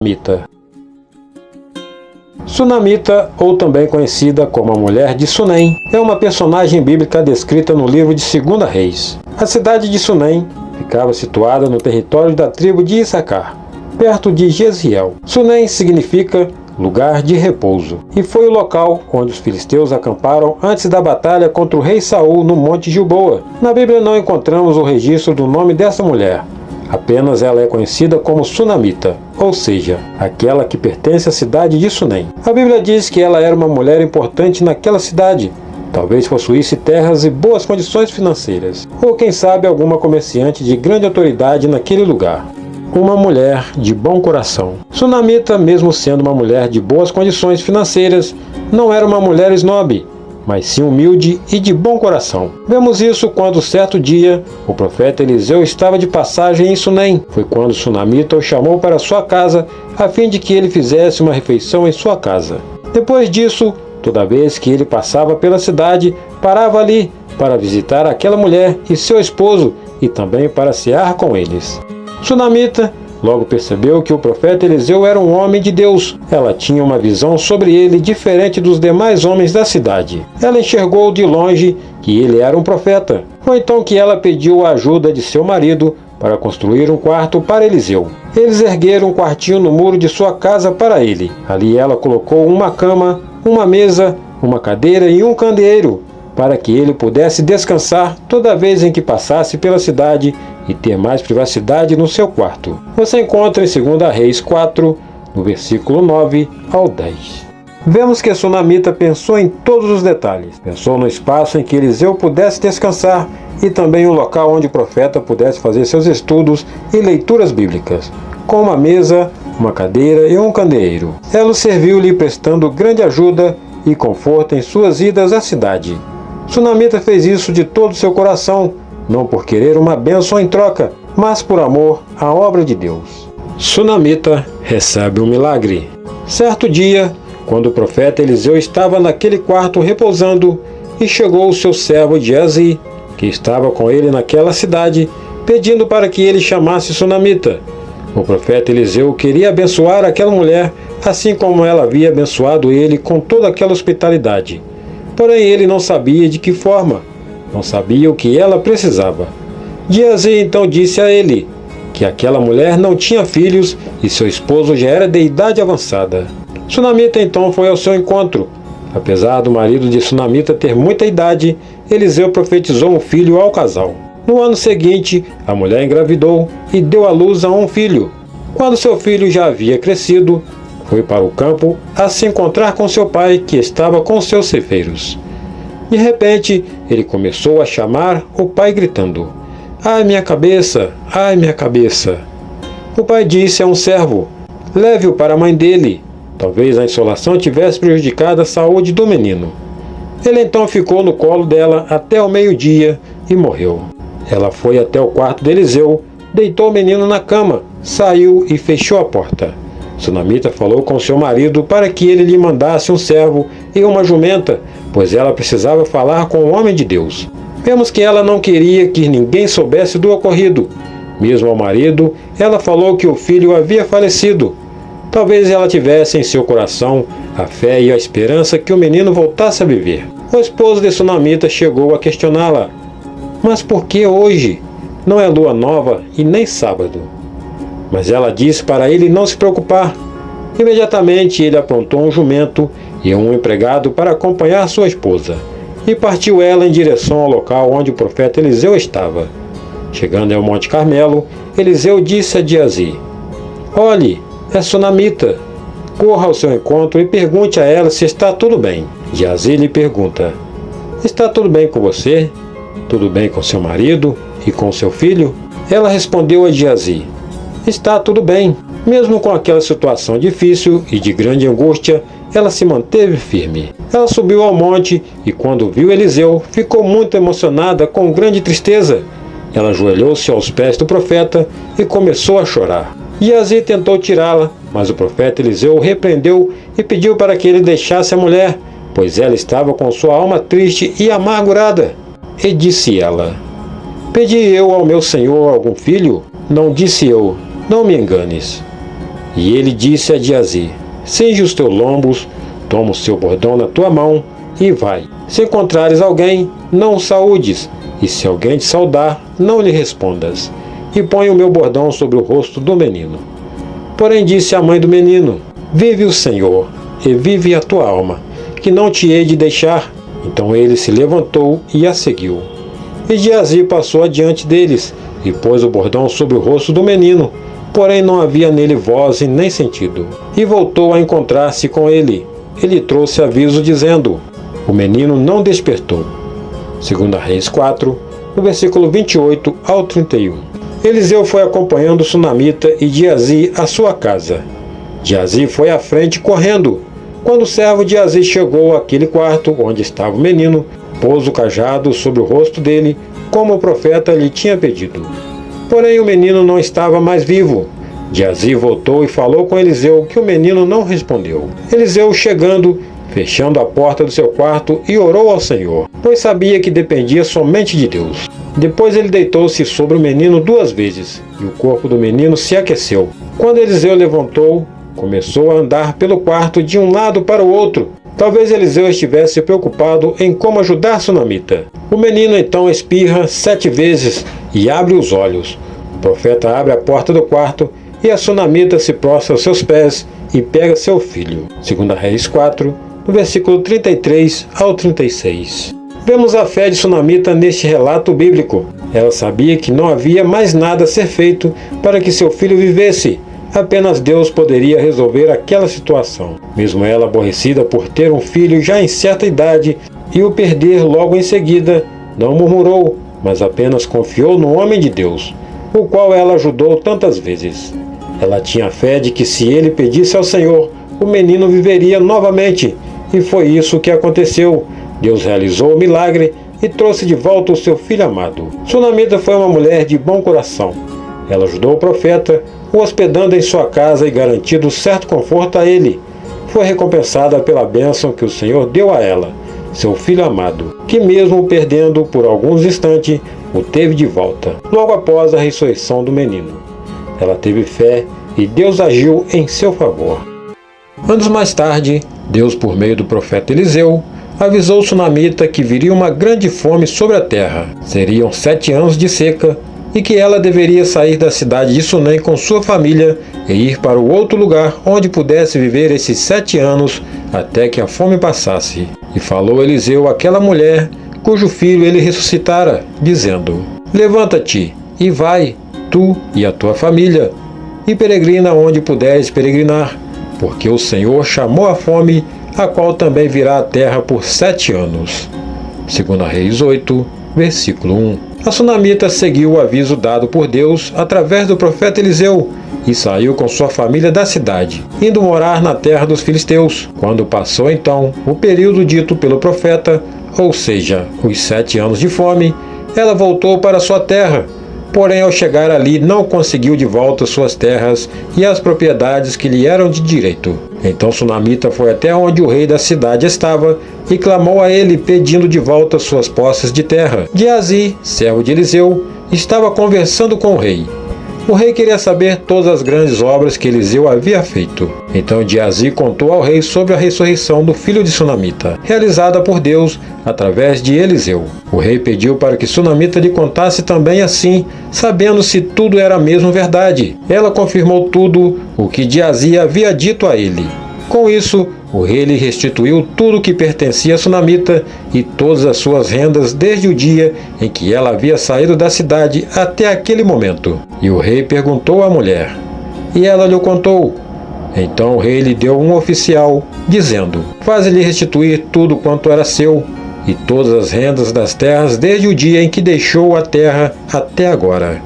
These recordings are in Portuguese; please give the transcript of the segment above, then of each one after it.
Sunamita. Sunamita, ou também conhecida como a mulher de Sunem, é uma personagem bíblica descrita no livro de 2 Reis. A cidade de Sunem ficava situada no território da tribo de Issacar, perto de Jezreel. Sunem significa lugar de repouso, e foi o local onde os filisteus acamparam antes da batalha contra o rei Saul no Monte Gilboa. Na Bíblia não encontramos o registro do nome dessa mulher. Apenas ela é conhecida como Sunamita, ou seja, aquela que pertence à cidade de Sunem. A Bíblia diz que ela era uma mulher importante naquela cidade. Talvez possuísse terras e boas condições financeiras, ou quem sabe alguma comerciante de grande autoridade naquele lugar. Uma mulher de bom coração. Sunamita, mesmo sendo uma mulher de boas condições financeiras, não era uma mulher snob, mas sim humilde e de bom coração. Vemos isso quando certo dia o profeta Eliseu estava de passagem em Sunem. Foi quando Sunamita o chamou para sua casa a fim de que ele fizesse uma refeição em sua casa. Depois disso, toda vez que ele passava pela cidade, parava ali para visitar aquela mulher e seu esposo e também para cear com eles. Sunamita logo percebeu que o profeta Eliseu era um homem de Deus. Ela tinha uma visão sobre ele diferente dos demais homens da cidade. Ela enxergou de longe que ele era um profeta. Foi então que ela pediu a ajuda de seu marido para construir um quarto para Eliseu. Eles ergueram um quartinho no muro de sua casa para ele. Ali ela colocou uma cama, uma mesa, uma cadeira e um candeeiro, para que ele pudesse descansar toda vez em que passasse pela cidade e ter mais privacidade no seu quarto. Você encontra em 2 Reis 4, no versículo 9 ao 10. Vemos que Sunamita pensou em todos os detalhes. Pensou no espaço em que Eliseu pudesse descansar e também o local onde o profeta pudesse fazer seus estudos e leituras bíblicas, com uma mesa, uma cadeira e um candeeiro. Ela serviu-lhe prestando grande ajuda e conforto em suas idas à cidade. Sunamita fez isso de todo o seu coração, não por querer uma bênção em troca, mas por amor à obra de Deus. Sunamita recebe um milagre. Certo dia, quando o profeta Eliseu estava naquele quarto repousando, e chegou o seu servo Geazi, que estava com ele naquela cidade, pedindo para que ele chamasse Sunamita. O profeta Eliseu queria abençoar aquela mulher, assim como ela havia abençoado ele com toda aquela hospitalidade. Porém, ele não sabia de que forma, não sabia o que ela precisava. Geazi então disse a ele que aquela mulher não tinha filhos e seu esposo já era de idade avançada. Sunamita então foi ao seu encontro. Apesar do marido de Sunamita ter muita idade, Eliseu profetizou um filho ao casal. No ano seguinte, a mulher engravidou e deu à luz a um filho. Quando seu filho já havia crescido, foi para o campo a se encontrar com seu pai, que estava com seus ceifeiros. De repente, ele começou a chamar o pai gritando: "Ai, minha cabeça! Ai, minha cabeça!" O pai disse a um servo: "Leve-o para a mãe dele. Talvez a insolação tivesse prejudicado a saúde do menino." Ele então ficou no colo dela até o meio-dia e morreu. Ela foi até o quarto de Eliseu, deitou o menino na cama, saiu e fechou a porta. Sunamita falou com seu marido para que ele lhe mandasse um servo e uma jumenta, pois ela precisava falar com o homem de Deus. Vemos que ela não queria que ninguém soubesse do ocorrido. Mesmo ao marido, ela falou que o filho havia falecido. Talvez ela tivesse em seu coração a fé e a esperança que o menino voltasse a viver. O esposo de Sunamita chegou a questioná-la: "Mas por que hoje? Não é lua nova e nem sábado." Mas ela disse para ele não se preocupar. Imediatamente ele aprontou um jumento e um empregado para acompanhar sua esposa, e partiu ela em direção ao local onde o profeta Eliseu estava. Chegando ao Monte Carmelo, Eliseu disse a Geazi: "Olhe, é Sunamita. Corra ao seu encontro e pergunte a ela se está tudo bem." Geazi lhe pergunta: "Está tudo bem com você? Tudo bem com seu marido e com seu filho?" Ela respondeu a Geazi: "Está tudo bem." Mesmo com aquela situação difícil e de grande angústia, ela se manteve firme. Ela subiu ao monte e, quando viu Eliseu, ficou muito emocionada com grande tristeza. Ela ajoelhou-se aos pés do profeta e começou a chorar. Geazi tentou tirá-la, mas o profeta Eliseu o repreendeu e pediu para que ele deixasse a mulher, pois ela estava com sua alma triste e amargurada. E disse ela: "Pedi eu ao meu senhor algum filho? Não disse eu, não me enganes." E ele disse a Geazi: cinge os teus lombos, toma o seu bordão na tua mão e vai. Se encontrares alguém, não o saúdes, e se alguém te saudar, não lhe respondas. E põe o meu bordão sobre o rosto do menino. Porém disse a mãe do menino: vive o Senhor, e vive a tua alma, que não te hei de deixar. Então ele se levantou e a seguiu. E Geazi passou adiante deles, e pôs o bordão sobre o rosto do menino, porém não havia nele voz e nem sentido. E voltou a encontrar-se com ele. Ele trouxe aviso dizendo: o menino não despertou. 2 Reis 4, no versículo 28 ao 31. Eliseu foi acompanhando o sunamita e Geazi à sua casa. Geazi foi à frente correndo. Quando o servo de Geazi chegou àquele quarto onde estava o menino, pôs o cajado sobre o rosto dele, como o profeta lhe tinha pedido. Porém o menino não estava mais vivo. Geazi voltou e falou com Eliseu, que o menino não respondeu. Eliseu, chegando, fechando a porta do seu quarto, e orou ao Senhor, pois sabia que dependia somente de Deus. Depois ele deitou-se sobre o menino 2 vezes, e o corpo do menino se aqueceu. Quando Eliseu levantou, começou a andar pelo quarto de um lado para o outro. Talvez Eliseu estivesse preocupado em como ajudar a sunamita. O menino então espirra 7 vezes e abre os olhos. O profeta abre a porta do quarto e a sunamita se prostra aos seus pés e pega seu filho. 2 Reis 4, no versículo 33 ao 36. Vemos a fé de sunamita neste relato bíblico. Ela sabia que não havia mais nada a ser feito para que seu filho vivesse. Apenas Deus poderia resolver aquela situação. Mesmo ela aborrecida por ter um filho já em certa idade e o perder logo em seguida, não murmurou, mas apenas confiou no homem de Deus, o qual ela ajudou tantas vezes. Ela tinha fé de que se ele pedisse ao Senhor, o menino viveria novamente, e foi isso que aconteceu. Deus realizou o milagre e trouxe de volta o seu filho amado. Sunamita foi uma mulher de bom coração. Ela ajudou o profeta, o hospedando em sua casa e garantindo certo conforto a ele. Foi recompensada pela bênção que o Senhor deu a ela, seu filho amado, que mesmo o perdendo por alguns instantes, o teve de volta, logo após a ressurreição do menino. Ela teve fé e Deus agiu em seu favor. Anos mais tarde, Deus, por meio do profeta Eliseu, avisou o sunamita que viria uma grande fome sobre a terra. Seriam 7 anos de seca, e que ela deveria sair da cidade de Sunem com sua família e ir para o outro lugar onde pudesse viver esses 7 anos até que a fome passasse. E falou Eliseu àquela mulher, cujo filho ele ressuscitara, dizendo: levanta-te e vai, tu e a tua família, e peregrina onde puderes peregrinar, porque o Senhor chamou a fome, a qual também virá à terra por 7 anos. 2 Reis 8, versículo 1. A sunamita seguiu o aviso dado por Deus através do profeta Eliseu e saiu com sua família da cidade, indo morar na terra dos filisteus. Quando passou então o período dito pelo profeta, ou seja, os 7 anos de fome, ela voltou para sua terra. Porém, ao chegar ali, não conseguiu de volta suas terras e as propriedades que lhe eram de direito. Então sunamita foi até onde o rei da cidade estava e clamou a ele, pedindo de volta suas posses de terra. Geazi, servo de Eliseu, estava conversando com o rei. O rei queria saber todas as grandes obras que Eliseu havia feito. Então Geazi contou ao rei sobre a ressurreição do filho de Sunamita, realizada por Deus através de Eliseu. O rei pediu para que Sunamita lhe contasse também assim, sabendo se tudo era mesmo verdade. Ela confirmou tudo o que Geazi havia dito a ele. Com isso, o rei lhe restituiu tudo o que pertencia a Sunamita e todas as suas rendas desde o dia em que ela havia saído da cidade até aquele momento. E o rei perguntou à mulher, e ela lhe contou. Então o rei lhe deu um oficial, dizendo: faze-lhe restituir tudo quanto era seu, e todas as rendas das terras desde o dia em que deixou a terra até agora.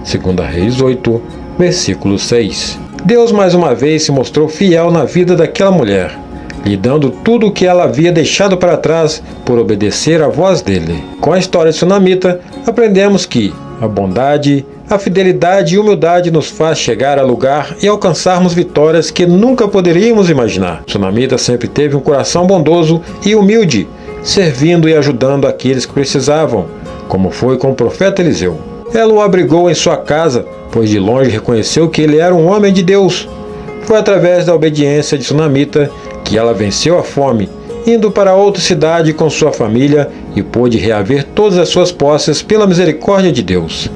2 Reis 8, versículo 6. Deus mais uma vez se mostrou fiel na vida daquela mulher, lhe dando tudo o que ela havia deixado para trás por obedecer à voz dele. Com a história de Sunamita, aprendemos que a bondade, a fidelidade e humildade nos faz chegar a lugar e alcançarmos vitórias que nunca poderíamos imaginar. Sunamita sempre teve um coração bondoso e humilde, servindo e ajudando aqueles que precisavam, como foi com o profeta Eliseu. Ela o abrigou em sua casa, pois de longe reconheceu que ele era um homem de Deus. Foi através da obediência de Sunamita que ela venceu a fome, indo para outra cidade com sua família e pôde reaver todas as suas posses pela misericórdia de Deus.